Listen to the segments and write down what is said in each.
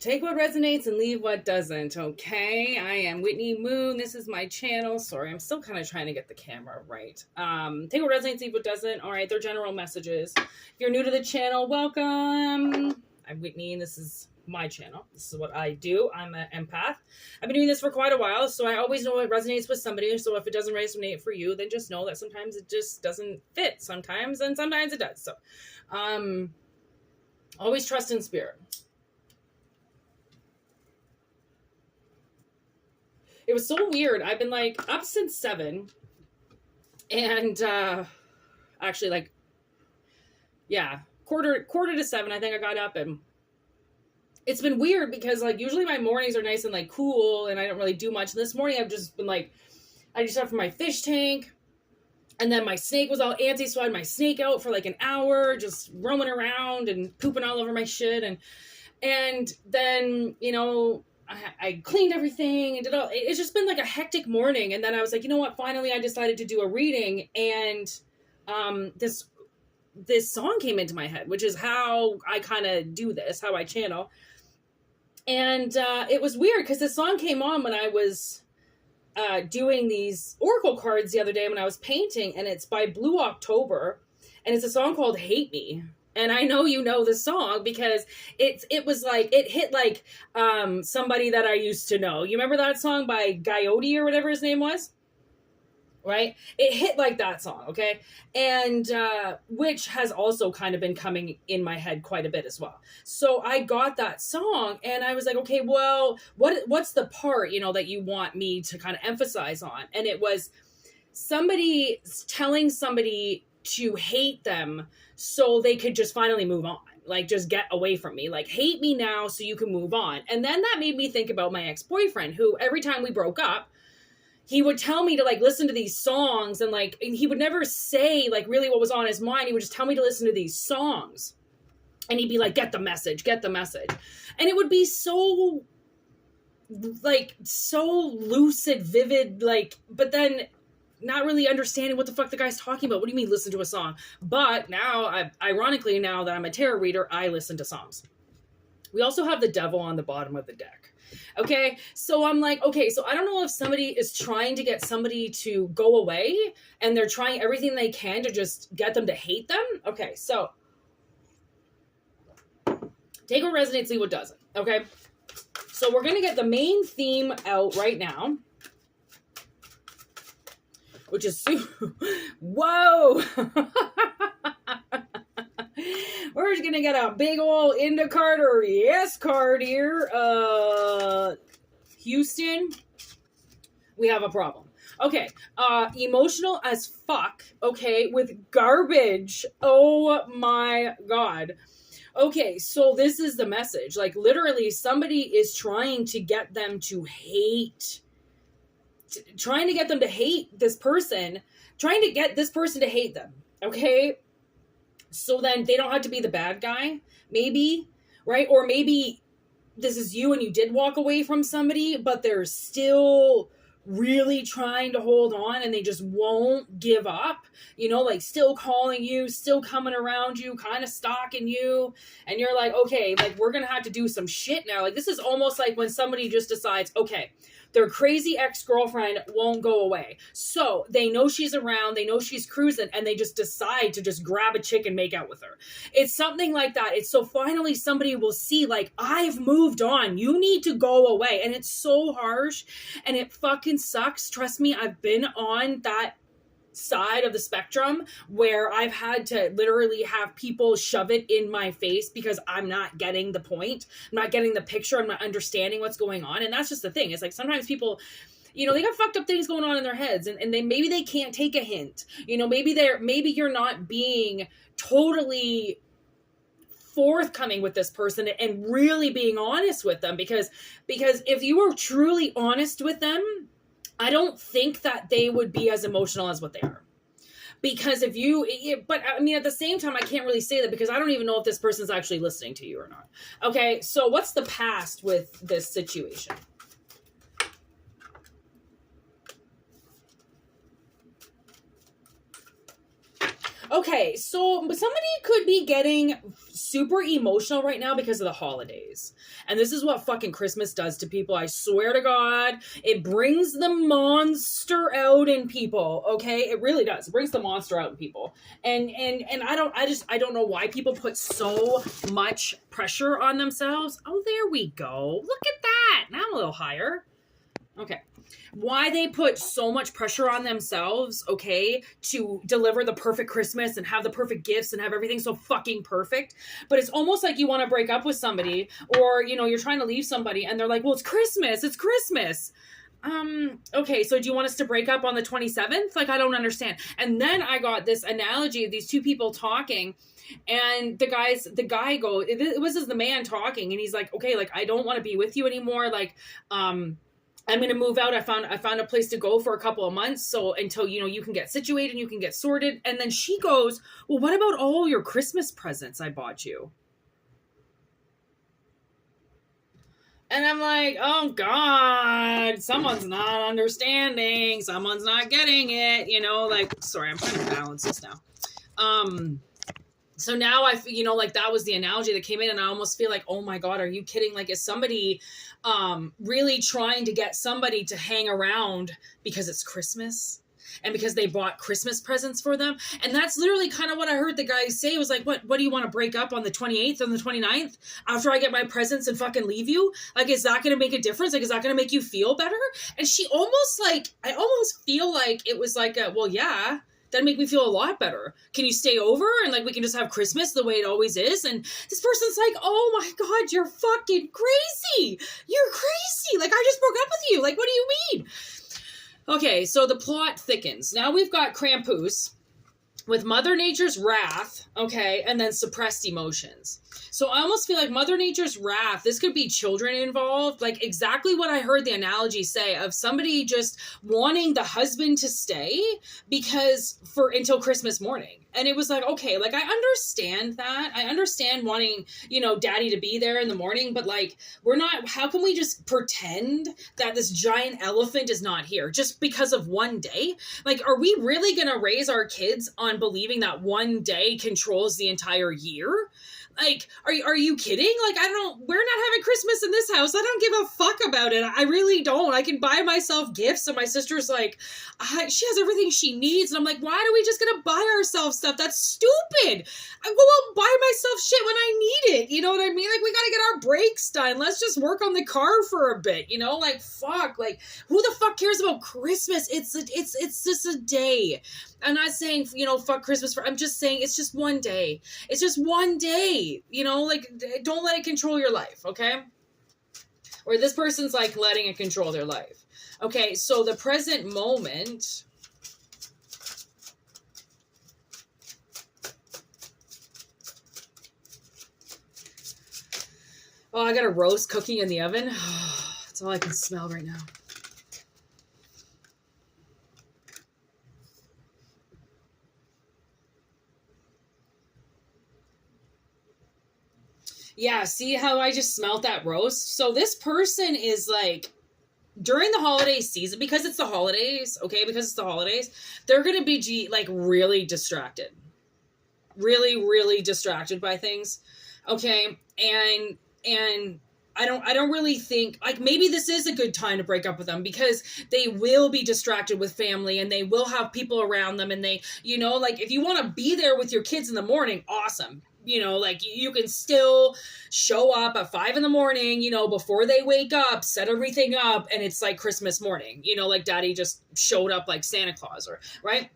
Take what resonates and leave what doesn't, okay? I am Whitney Moon. This is my channel. Sorry, I'm still kind of trying to get the camera right. Take what resonates, leave what doesn't. All right, they're general messages. If you're new to the channel, welcome. I'm Whitney, and this is my channel. This is what I do. I'm an empath. I've been doing this for quite a while, so I always know what resonates with somebody. So if it doesn't resonate for you, then just know that sometimes it just doesn't fit sometimes, and sometimes it does. So always trust in spirit. It was so weird. I've been like up since 7 and actually like, yeah, quarter to 7, I think I got up, and it's been weird because like usually my mornings are nice and like cool and I don't really do much. And this morning I've just been like, I just got from my fish tank, and then my snake was all antsy, so I had my snake out for like an hour, just roaming around and pooping all over my shit. And then, you know, I cleaned everything and did all. It's just been like a hectic morning. And then I was like, you know what? Finally, I decided to do a reading, and this song came into my head, which is how I kind of do this, how I channel. And it was weird because this song came on when I was doing these oracle cards the other day when I was painting, and it's by Blue October, and it's a song called "Hate Me." And I know you know the song because it was like, it hit like somebody that I used to know. You remember that song by Coyote or whatever his name was? Right? It hit like that song, okay? And which has also kind of been coming in my head quite a bit as well. So I got that song and I was like, okay, well, what's the part, you know, that you want me to kind of emphasize on? And it was somebody telling somebody to hate them so they could just finally move on, like just get away from me, like hate me now so you can move on. And then that made me think about my ex-boyfriend, who every time we broke up, he would tell me to like listen to these songs, and like, and he would never say like really what was on his mind. He would just tell me to listen to these songs, and he'd be like, get the message. And it would be so like, so lucid, vivid, like, but then not really understanding what the fuck the guy's talking about. What do you mean listen to a song? But now, ironically, now that I'm a tarot reader, I listen to songs. We also have the devil on the bottom of the deck. Okay, so I'm like, okay, so I don't know if somebody is trying to get somebody to go away and they're trying everything they can to just get them to hate them. Okay, so take what resonates, leave what doesn't. Okay, so we're going to get the main theme out right now, which is, whoa, we're just going to get a big old Indica or yes card here. Houston, we have a problem. Okay, emotional as fuck, okay, with garbage. Oh my God. Okay, so this is the message. Like literally somebody is trying to get them to hate, trying to get them to hate this person, trying to get this person to hate them, okay? So then they don't have to be the bad guy, maybe, right? Or maybe this is you and you did walk away from somebody, but they're still really trying to hold on and they just won't give up, you know, like still calling you, still coming around you, kind of stalking you. And you're like, okay, like we're going to have to do some shit now. Like this is almost like when somebody just decides, okay, their crazy ex-girlfriend won't go away. So they know she's around, they know she's cruising, and they just decide to just grab a chick and make out with her. It's something like that. It's so finally somebody will see like, I've moved on. You need to go away. And it's so harsh and it fucking sucks. Trust me, I've been on that side of the spectrum where I've had to literally have people shove it in my face because I'm not getting the point. I'm not getting the picture. I'm not understanding what's going on. And that's just the thing. It's like sometimes people, you know, they got fucked up things going on in their heads, and maybe they can't take a hint. You know, maybe you're not being totally forthcoming with this person and really being honest with them, because if you were truly honest with them, I don't think that they would be as emotional as what they are. Because but I mean, at the same time, I can't really say that because I don't even know if this person's actually listening to you or not. Okay, so what's the past with this situation? Okay, so somebody could be getting super emotional right now because of the holidays. And this is what fucking Christmas does to people. I swear to God, it brings the monster out in people, okay? It really does. It brings the monster out in people. And I don't know why people put so much pressure on themselves. Oh, there we go. Look at that. Now I'm a little higher. Okay. Why they put so much pressure on themselves, okay, to deliver the perfect Christmas and have the perfect gifts and have everything so fucking perfect. But it's almost like you want to break up with somebody, or, you know, you're trying to leave somebody and they're like, well, it's Christmas. It's Christmas. Okay, so do you want us to break up on the 27th? Like, I don't understand. And then I got this analogy of these two people talking, and the guy goes, it was just the man talking, and he's like, okay, like, I don't want to be with you anymore. Like, I'm going to move out. I found a place to go for a couple of months. So until, you know, you can get situated and you can get sorted. And then she goes, well, what about all your Christmas presents I bought you? And I'm like, oh God, someone's not understanding. Someone's not getting it. You know, like, sorry, I'm trying to balance this now. So now you know, like, that was the analogy that came in, and I almost feel like, oh my God, are you kidding? Like, is somebody really trying to get somebody to hang around because it's Christmas and because they bought Christmas presents for them? And that's literally kind of what I heard the guy say. It was like, what do you want to break up on the 28th and the 29th after I get my presents and fucking leave you? Like, is that going to make a difference? Like, is that going to make you feel better? And she almost, like, I almost feel like it was like, well, yeah, that'd make me feel a lot better. Can you stay over and, like, we can just have Christmas the way it always is? And this person's like, oh my God, you're fucking crazy. You're crazy. Like, I just broke up with you. Like, what do you mean? Okay, so the plot thickens. Now we've got Krampus with Mother Nature's wrath, okay, and then suppressed emotions. So I almost feel like Mother Nature's wrath, this could be children involved, like exactly what I heard the analogy say of somebody just wanting the husband to stay until Christmas morning. And it was like, okay, like, I understand that. I understand wanting, you know, daddy to be there in the morning, but, like, how can we just pretend that this giant elephant is not here just because of one day? Like, are we really going to raise our kids on believing that one day controls the entire year? Like, are you kidding? Like, we're not having Christmas in this house. I don't give a fuck about it. I really don't. I can buy myself gifts. And my sister's like, she has everything she needs. And I'm like, why are we just going to buy ourselves stuff? That's stupid. I go out and buy myself shit when I need it. You know what I mean? Like, we got to get our brakes done. Let's just work on the car for a bit, you know? Like, fuck. Like, who the fuck cares about Christmas? It's just a day. I'm not saying, you know, fuck Christmas. I'm just saying it's just one day. It's just one day, you know, like, don't let it control your life, okay? Or this person's, like, letting it control their life. Okay, so the present moment. Oh, I got a roast cooking in the oven. That's all I can smell right now. Yeah, see how I just smelled that roast? So this person is, like, during the holiday season, because it's the holidays, okay, because it's the holidays, they're going to be, like, really distracted. Really, really distracted by things, okay? And I don't really think, like, maybe this is a good time to break up with them because they will be distracted with family and they will have people around them, and they, you know, like, if you want to be there with your kids in the morning, awesome. You know, like, you can still show up at 5 a.m, you know, before they wake up, set everything up, and it's like Christmas morning, you know, like daddy just showed up like Santa Claus, or right?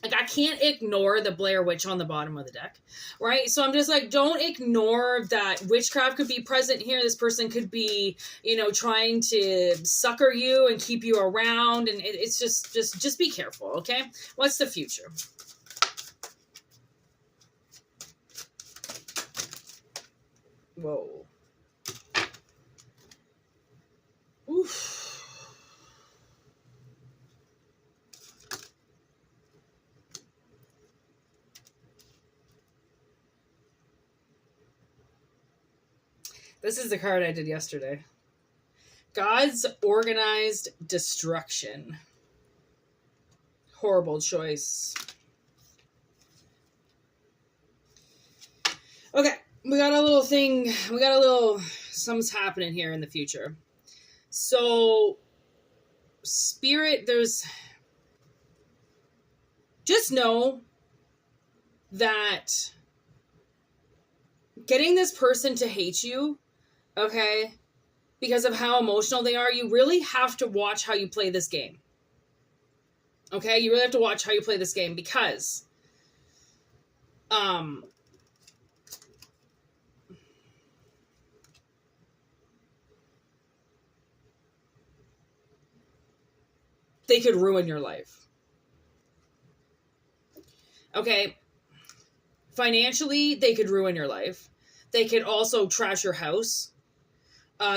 Like, I can't ignore the Blair Witch on the bottom of the deck, right? So I'm just like, don't ignore that witchcraft could be present here. This person could be, you know, trying to sucker you and keep you around, and it's just be careful, okay? What's the future? Whoa. Oof. This is the card I did yesterday. God's organized destruction. Horrible choice. Okay, we got a little thing. We got a little, something's happening here in the future. So, Spirit, just know that getting this person to hate you, okay, because of how emotional they are, you really have to watch how you play this game. Okay, you really have to watch how you play this game because, they could ruin your life. Okay, financially, they could ruin your life. They could also trash your house.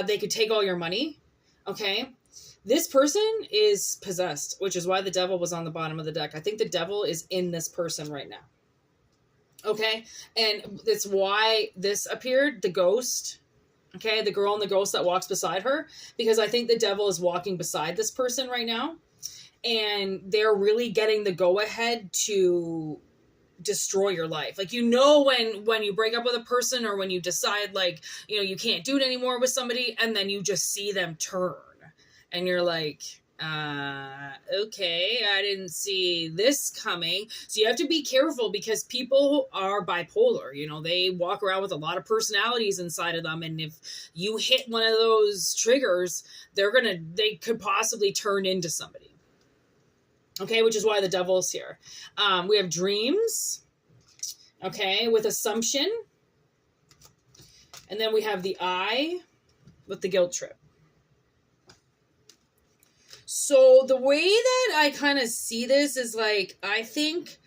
They could take all your money. Okay, this person is possessed, which is why the devil was on the bottom of the deck. I think the devil is in this person right now. Okay, and that's why this appeared, the ghost. Okay, the girl and the ghost that walks beside her, because I think the devil is walking beside this person right now, and they're really getting the go-ahead to destroy your life. Like, when you break up with a person, or when you decide, like, you can't do it anymore with somebody, and then you just see them turn, and you're like, okay, I didn't see this coming. So you have to be careful, because people are bipolar. They walk around with a lot of personalities inside of them, and if you hit one of those triggers, they could possibly turn into somebody. Okay, which is why the devil's here. We have dreams, okay, with assumption. And then we have the eye with the guilt trip. So the way that I kind of see this is, like, I think,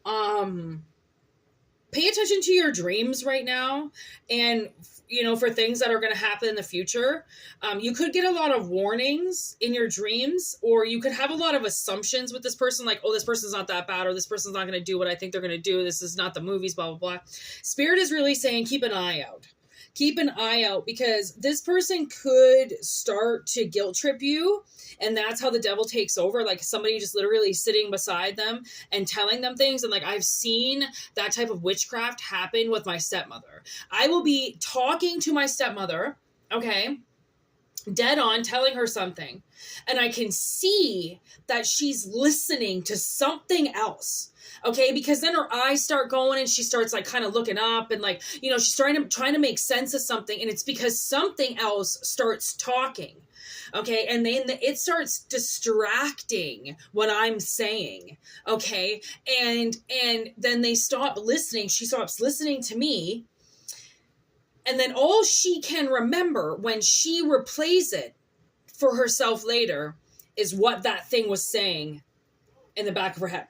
pay attention to your dreams right now, and for things that are going to happen in the future. You could get a lot of warnings in your dreams, or you could have a lot of assumptions with this person, like, oh, this person's not that bad, or this person's not going to do what I think they're going to do. This is not the movies, blah, blah, blah. Spirit is really saying, keep an eye out. Keep an eye out, because this person could start to guilt trip you, and that's how the devil takes over. Like, somebody just literally sitting beside them and telling them things. And, like, I've seen that type of witchcraft happen with my stepmother. I will be talking to my stepmother, okay, dead on, telling her something, and I can see that she's listening to something else. Okay, because then her eyes start going, and she starts, like, kind of looking up, and, like, she's trying to make sense of something, and it's because something else starts talking. Okay, and then it starts distracting what I'm saying. Okay, and then they stop listening. She stops listening to me, and then all she can remember when she replays it for herself later is what that thing was saying in the back of her head.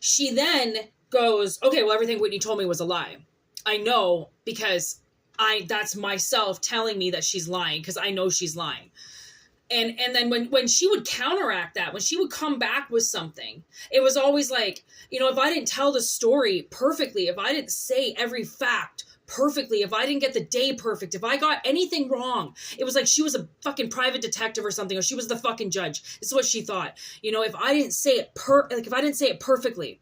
She then goes, okay, well, everything Whitney told me was a lie. I know, because that's myself telling me that she's lying, because I know she's lying. And then when she would counteract that, when she would come back with something, it was always like, if I didn't tell the story perfectly, if I didn't say every fact perfectly, if I didn't get the day perfect, if I got anything wrong, it was like she was a fucking private detective or something, or she was the fucking judge. This is what she thought. If I didn't say it if I didn't say it perfectly,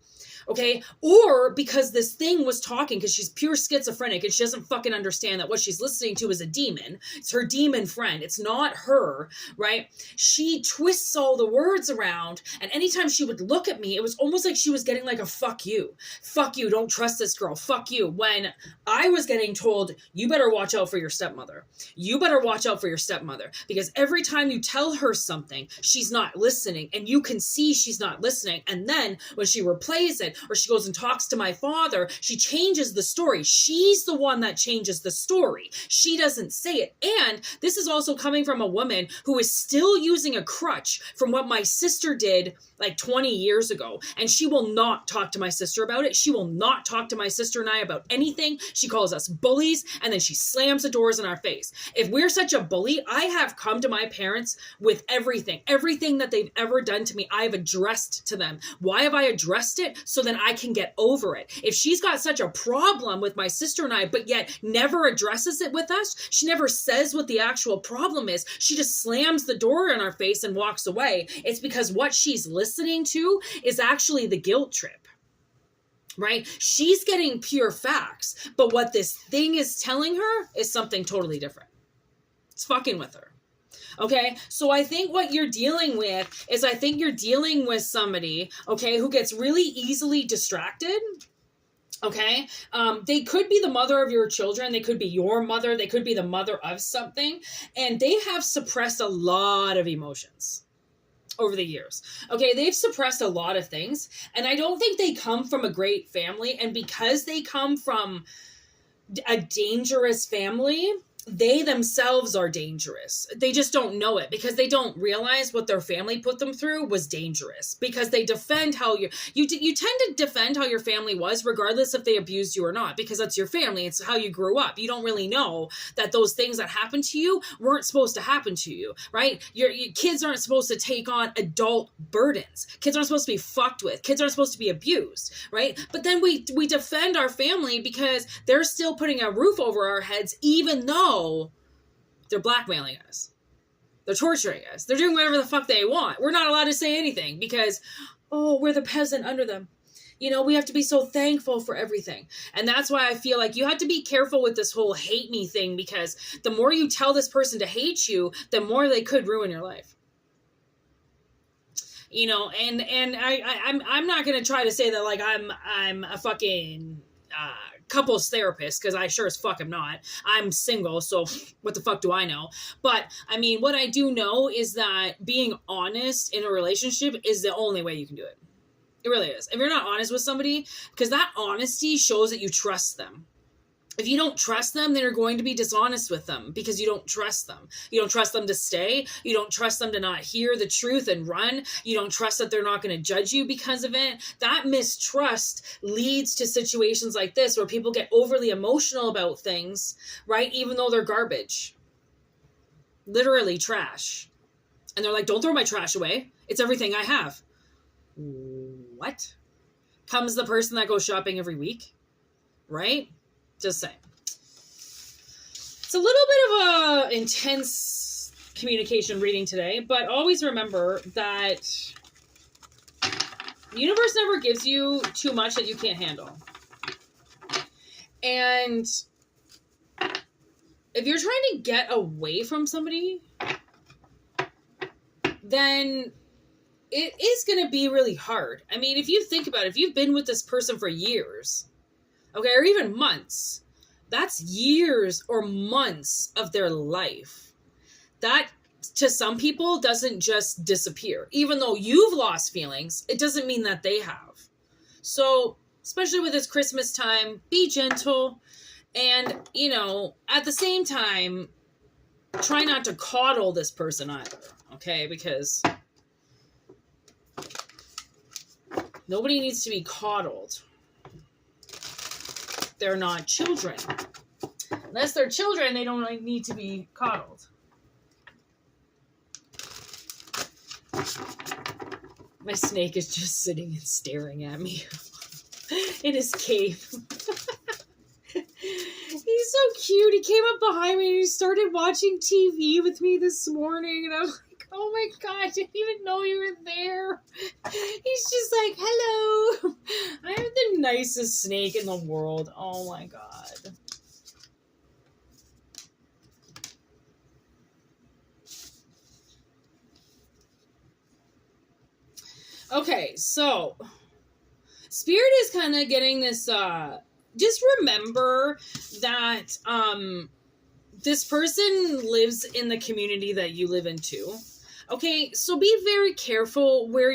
okay? Or because this thing was talking, because she's pure schizophrenic and she doesn't fucking understand that what she's listening to is a demon. It's her demon friend. It's not her, right? She twists all the words around, and anytime she would look at me, it was almost like she was getting like a fuck you. Fuck you, don't trust this girl. Fuck you. When I was getting told, you better watch out for your stepmother. You better watch out for your stepmother, because every time you tell her something, she's not listening, and you can see she's not listening. And then when she replays it, or she goes and talks to my father, she changes the story. She's the one that changes the story. She doesn't say it. And this is also coming from a woman who is still using a crutch from what my sister did like 20 years ago. And she will not talk to my sister about it. She will not talk to my sister and I about anything. She calls us bullies, and then she slams the doors in our face. If we're such a bully, I have come to my parents with everything that they've ever done to me. I've addressed to them. Why have I addressed it? So then I can get over it. If she's got such a problem with my sister and I, but yet never addresses it with us, she never says what the actual problem is, she just slams the door in our face and walks away. It's because what she's listening to is actually the guilt trip, right? She's getting pure facts, but what this thing is telling her is something totally different. It's fucking with her. Okay, so I think what you're dealing with is, I think you're dealing with somebody, okay, who gets really easily distracted. Okay, they could be the mother of your children. They could be your mother. They could be the mother of something. And they have suppressed a lot of emotions over the years. Okay, they've suppressed a lot of things. And I don't think they come from a great family. And because they come from a dangerous family, they themselves are dangerous. They just don't know it because they don't realize what their family put them through was dangerous, because they defend how you tend to defend how your family was, regardless if they abused you or not, because that's your family. It's how you grew up. You don't really know that those things that happened to you weren't supposed to happen to you, right? Your kids aren't supposed to take on adult burdens. Kids aren't supposed to be fucked with. Kids aren't supposed to be abused, right? But then we defend our family because they're still putting a roof over our heads, even though they're blackmailing us. They're torturing us. They're doing whatever the fuck they want. We're not allowed to say anything because, oh, we're the peasant under them. You know, we have to be so thankful for everything. And that's why I feel like you have to be careful with this whole hate me thing, because the more you tell this person to hate you, the more they could ruin your life. You know, and I'm not going to try to say that like I'm a fucking couples therapist, because I sure as fuck am not. I'm single, so what the fuck do I know? But I mean, what I do know is that being honest in a relationship is the only way you can do it. It really is. If you're not honest with somebody, because that honesty shows that you trust them. If you don't trust them, then you're going to be dishonest with them because you don't trust them. You don't trust them to stay. You don't trust them to not hear the truth and run. You don't trust that they're not going to judge you because of it. That mistrust leads to situations like this where people get overly emotional about things, right? Even though they're garbage. Literally trash. And they're like, don't throw my trash away. It's everything I have. What? Comes the person that goes shopping every week, right? Just saying. It's a little bit of a intense communication reading today, but always remember that the universe never gives you too much that you can't handle. And if you're trying to get away from somebody, then it is going to be really hard. I mean, if you think about it, if you've been with this person for years, okay, or even months, that's years or months of their life. That, to some people, doesn't just disappear. Even though you've lost feelings, it doesn't mean that they have. So, especially with this Christmas time, be gentle. And, you know, at the same time, try not to coddle this person either. Okay, because nobody needs to be coddled. They're not children. Unless they're children, they don't need to be coddled. My snake is just sitting and staring at me in his cave. He's so cute. He came up behind me and he started watching TV with me this morning. And I'm like, oh my God, I didn't even know you were there. He's just like, hello. I have the nicest snake in the world. Oh my God. Okay, so Spirit is kind of getting this, just remember that this person lives in the community that you live in too. Okay, so be very careful where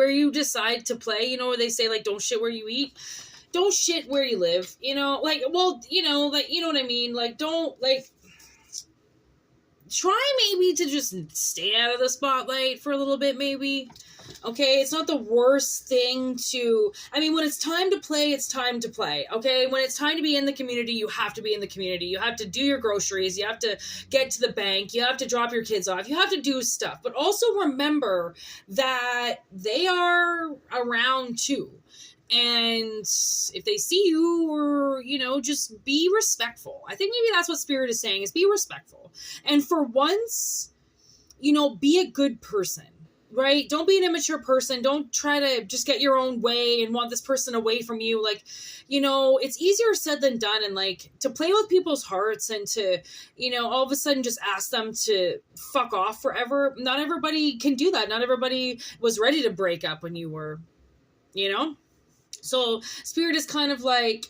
you decide to play. You know, where they say, like, don't shit where you eat. Don't shit where you live. You know, like, well, you know, like, you know what I mean? Like, don't, like, try maybe to just stay out of the spotlight for a little bit, maybe. Okay, it's not the worst thing to, I mean, when it's time to play, it's time to play, okay? When it's time to be in the community, you have to be in the community. You have to do your groceries. You have to get to the bank. You have to drop your kids off. You have to do stuff. But also remember that they are around too. And if they see you, or, you know, just be respectful. I think maybe that's what Spirit is saying, is be respectful. And for once, you know, be a good person. right? Don't be an immature person. Don't try to just get your own way and want this person away from you. Like, you know, it's easier said than done. And like to play with people's hearts and to, you know, all of a sudden just ask them to fuck off forever. Not everybody can do that. Not everybody was ready to break up when you were, you know? So Spirit is kind of like,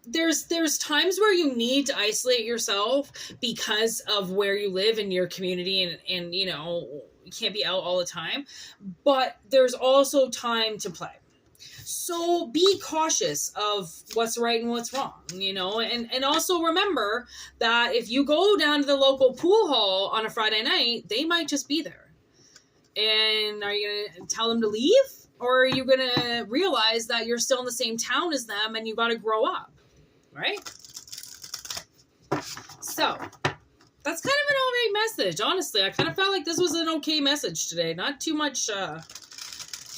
there's times where you need to isolate yourself because of where you live in your community and you know, you can't be out all the time, but there's also time to play. So be cautious of what's right and what's wrong, you know, and also remember that if you go down to the local pool hall on a Friday night, they might just be there. And are you going to tell them to leave? Or are you going to realize that you're still in the same town as them and you got to grow up? Right? So, that's kind of an alright message, honestly. I kind of felt like this was an okay message today. Not too much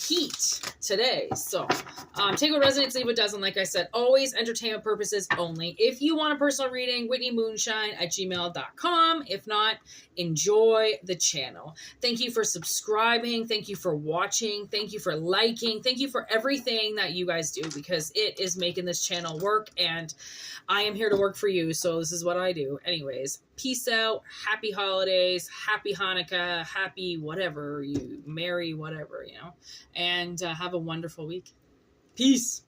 heat today. So, take what resonates, leave what doesn't. Like I said, always entertainment purposes only. If you want a personal reading, whitneymoonshine@gmail.com. If not, enjoy the channel. Thank you for subscribing. Thank you for watching. Thank you for liking. Thank you for everything that you guys do, because it is making this channel work, and I am here to work for you. So this is what I do. Anyways, peace out. Happy holidays. Happy Hanukkah. Happy whatever you, Merry whatever, you know, and have a wonderful week. Peace.